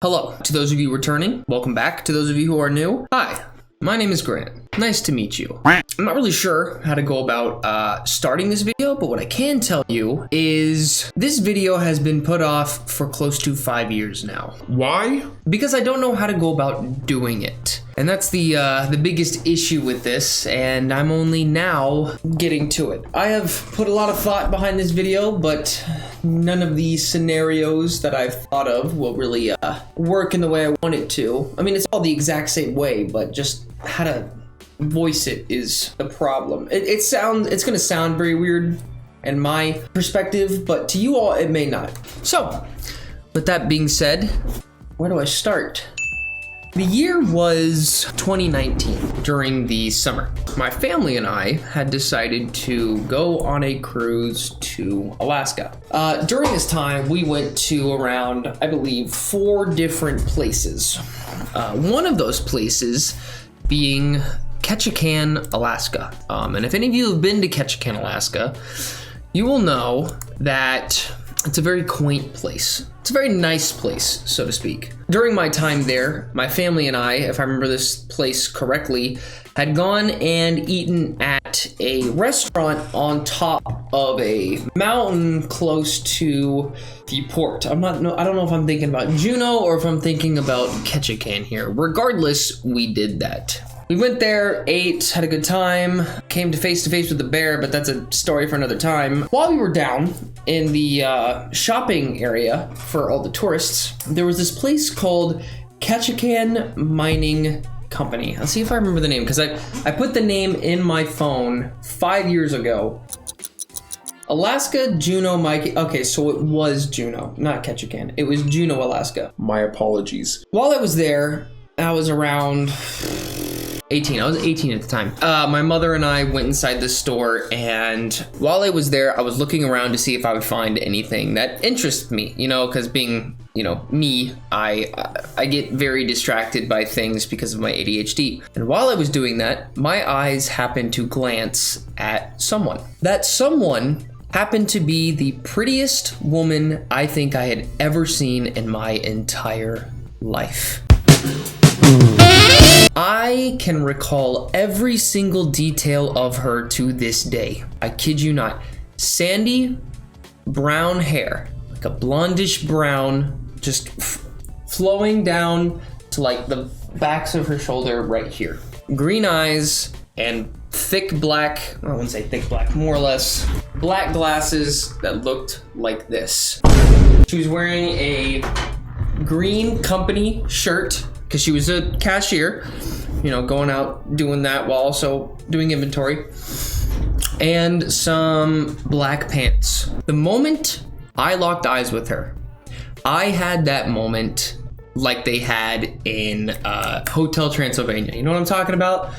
Hello, to those of you returning, welcome back. To those of you who are new, hi, my name is Grant. Nice to meet you. I'm not really sure how to go about starting this video, but what I can tell you is this video has been put off for close to 5 years now. Why? Because I don't know how to go about doing it. And that's the biggest issue with this, and I'm only now getting to it. I have put a lot of thought behind this video, but none of the scenarios that I've thought of will really work in the way I want it to. I mean, it's all the exact same way, but just how to voice it is the problem. It's gonna sound very weird in my perspective, but to you all, it may not. So, with that being said, where do I start? The year was 2019 during the summer. My family and I had decided to go on a cruise to Alaska. During this time, we went to around, I believe, 4 different places. One of ththose places being Ketchikan, Alaska. And if any of you have been to Ketchikan, Alaska, you will know that it's a very quaint place. It's a very nice place, so to speak. During my time there, my family and I, if I remember this place correctly, had gone and eaten at a restaurant on top of a mountain close to the port. I don't know if I'm thinking about Juneau or if I'm thinking about Ketchikan here. Regardless, we did that. We went there, ate, had a good time, came to face with the bear, but that's a story for another time. While we were down in the shopping area for all the tourists, there was this place called Ketchikan Mining Company. I'll see if I remember the name, because I put the name in my phone 5 years ago. Alaska, Juneau, Mike. Okay, so it was Juneau, not Ketchikan. It was Juneau, Alaska. My apologies. While I was there, I was around 18. I was 18 at the time. My mother and I went inside the store, and while I was there, I was looking around to see if I would find anything that interests me, because being, me, I get very distracted by things because of my ADHD. And while I was doing that, my eyes happened to glance at someone. That someone happened to be the prettiest woman I think I had ever seen in my entire life. I can recall every single detail of her to this day. I kid you not. Sandy brown hair, like a blondish brown, just flowing down to like the backs of her shoulder right here. Green eyes and thick black, I wouldn't say thick black, more or less black glasses that looked like this. She was wearing a green company shirt, because she was a cashier, going out doing that while also doing inventory, and some black pants. The moment I locked eyes with her, I had that moment like they had in Hotel Transylvania. You know what I'm talking about?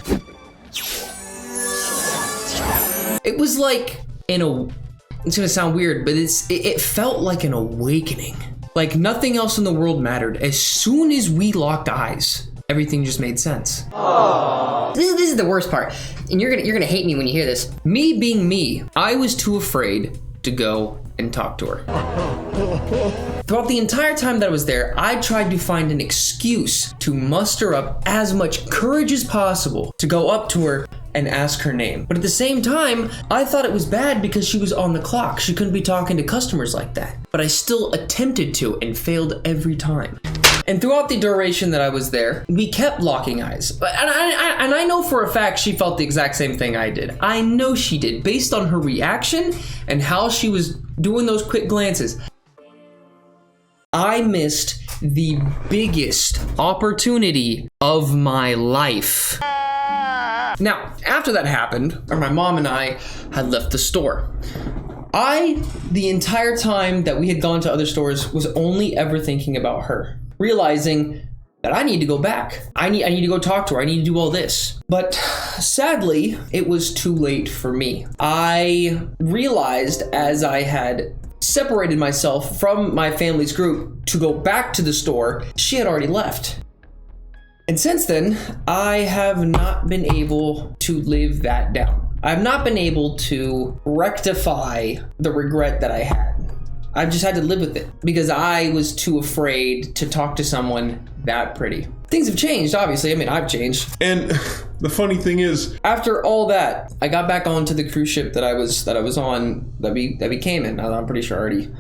It was like it's gonna sound weird, but it felt like an awakening. Like nothing else in the world mattered. As soon as we locked eyes, everything just made sense. Aww. This is the worst part, and you're gonna hate me when you hear this. Me being me, I was too afraid to go and talk to her. Throughout the entire time that I was there, I tried to find an excuse to muster up as much courage as possible to go up to her and ask her name. But at the same time, I thought it was bad because she was on the clock. She couldn't be talking to customers like that. But I still attempted to and failed every time. And throughout the duration that I was there, we kept locking eyes. And I know for a fact she felt the exact same thing I did. I know she did, based on her reaction and how she was doing those quick glances. I missed the biggest opportunity of my life. Now, after that happened, my mom and I had left the store. The entire time that we had gone to other stores, was only ever thinking about her, realizing that I need to go back. I need to go talk to her. I need to do all this. But sadly, it was too late for me. I realized as I had separated myself from my family's group to go back to the store, she had already left. And since then, I have not been able to live that down. I've not been able to rectify the regret that I had. I've just had to live with it because I was too afraid to talk to someone that pretty. Things have changed, obviously. I mean, I've changed. And the funny thing is, After all that, I got back onto the cruise ship that I was on that we came in. I'm pretty sure I already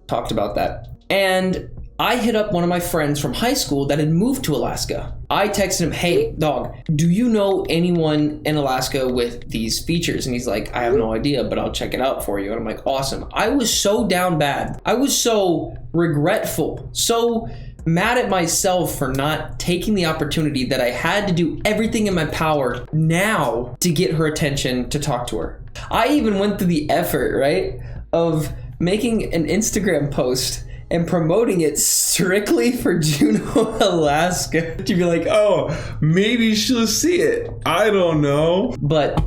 talked about that. And I hit up one of my friends from high school that had moved to Alaska. I texted him, hey, dog, do you know anyone in Alaska with these features? And he's like, I have no idea, but I'll check it out for you. And I'm like, awesome. I was so down bad. I was so regretful, so mad at myself for not taking the opportunity that I had to do everything in my power now to get her attention, to talk to her. I even went through the effort, right, of making an Instagram post and promoting it strictly for Juneau, Alaska. you'd be like, oh, maybe she'll see it. I don't know. But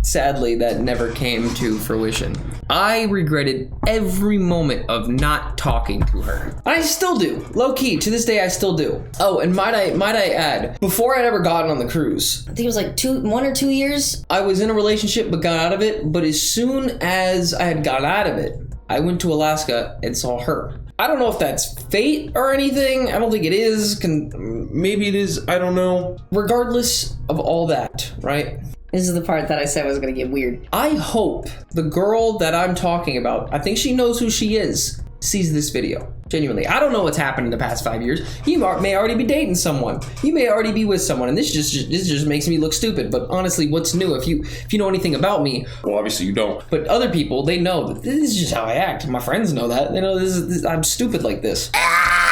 sadly, that never came to fruition. I regretted every moment of not talking to her. I still do. Low key, to this day, I still do. Oh, and might I add, before I'd ever gotten on the cruise, I think it was like 1 or 2 years. I was in a relationship but got out of it. But as soon as I had got out of it, I went to Alaska and saw her. I don't know if that's fate or anything. I don't think it is. Maybe it is. I don't know. Regardless of all that, right? This is the part that I said was gonna get weird. I hope the girl that I'm talking about, I think she knows who she is, sees this video. Genuinely. I don't know what's happened in the past 5 years. You may already be dating someone. You may already be with someone, and this just makes me look stupid. But honestly, what's new? If you know anything about me, Well, obviously you don't. but other people, they know that this is just how I act. My friends know that. They know I'm stupid like this.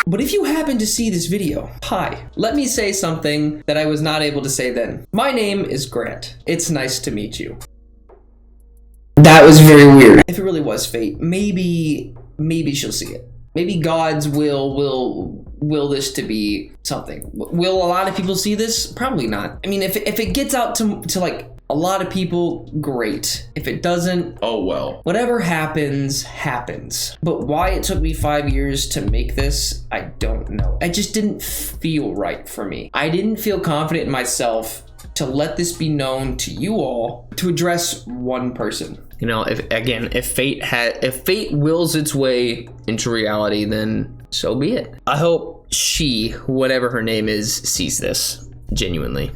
But if you happen to see this video, hi, let me say something that I was not able to say then. My name is Grant. It's nice to meet you. That was very weird. If it really was fate, maybe she'll see it. Maybe God's will this to be something. Will a lot of people see this? Probably not. I mean, if it gets out to like a lot of people, great. If it doesn't, Oh, well. whatever happens. But why it took me 5 years to make this, I don't know. It just didn't feel right for me. I didn't feel confident in myself to let this be known to you all, to address one person. You know, if fate wills its way into reality, then so be it. I hope she, whatever her name is, sees this genuinely,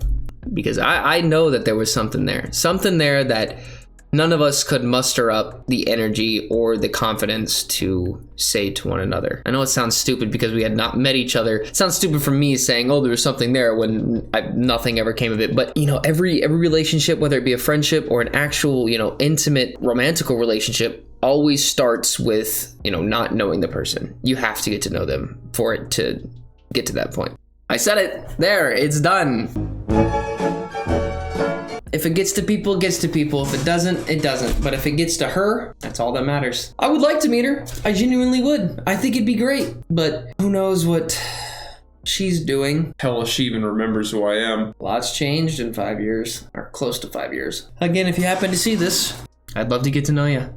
because I know that there was something there that none of us could muster up the energy or the confidence to say to one another. I know it sounds stupid because we had not met each other. It sounds stupid for me saying, oh, there was something there when nothing ever came of it. But, you know, every relationship, whether it be a friendship or an actual, you know, intimate, romantical relationship, always starts with, you know, not knowing the person. You have to get to know them for it to get to that point. I said it. There, it's done. If it gets to people, it gets to people. If it doesn't, it doesn't. But if it gets to her, that's all that matters. I would like to meet her. I genuinely would. I think it'd be great. But who knows what she's doing. Hell, if she even remembers who I am. Lots changed in 5 years, or close to 5 years. Again, if you happen to see this, I'd love to get to know you.